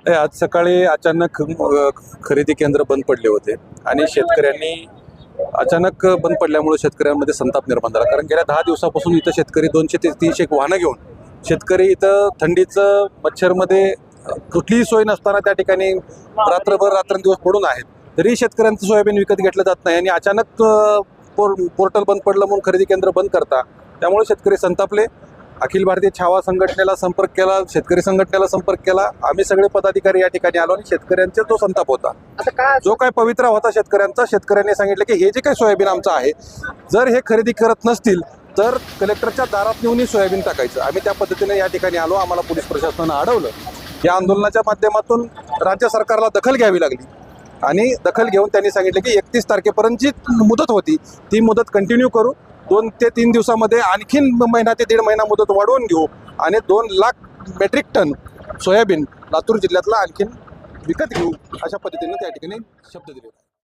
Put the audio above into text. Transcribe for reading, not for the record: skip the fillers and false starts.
आज सकाळी अचानक खरेदी केंद्र बंद पडले होते आणि शेतकऱ्यांनी अचानक बंद पडल्यामुळे शेतकऱ्यांमध्ये संताप निर्माण झाला. कारण गेल्या 10 दिवसापासून इथं शेतकरी 200 ते 300 वाहनं घेऊन शेतकरी इथं थंडीचं मच्छरमध्ये कुठलीही सोय नसताना त्या ठिकाणी रात्रभर रात्रंदिवस पडून आहेत. तरी शेतकऱ्यांचं सोयाबीन विकत घेतलं जात नाही आणि अचानक पोर्टल बंद पडलं म्हणून खरेदी केंद्र बंद करता. त्यामुळे शेतकरी संतापले. अखिल भारतीय छावा संघटनेला संपर्क केला, शेतकरी संघटनेला संपर्क केला. आम्ही सगळे पदाधिकारी या ठिकाणी आलो आणि शेतकऱ्यांचा जो संताप होता, जो काय पवित्रा होता शेतकऱ्यांचा, शेतकऱ्यांनी सांगितलं की हे जे काही सोयाबीन आमचं आहे, जर हे खरेदी करत नसतील तर कलेक्टरच्या दारात नेऊन सोयाबीन टाकायचं. आम्ही त्या पद्धतीने या ठिकाणी आलो. आम्हाला पोलीस प्रशासनानं अडवलं. या आंदोलनाच्या माध्यमातून राज्य सरकारला दखल घ्यावी लागली आणि दखल घेऊन त्यांनी सांगितलं की 31 तारखेपर्यंतची मुदत होती ती मुदत कंटिन्यू करू. 2 ते 3 दिवसामध्ये आणखीन महिना ते 1.5 महिना मुदत वाढवून घेऊ आणि 2 lakh metric ton soybean Latur जिल्ह्यातला आणखीन विकत घेऊ, अशा पद्धतीने त्या ठिकाणी शब्द दिले.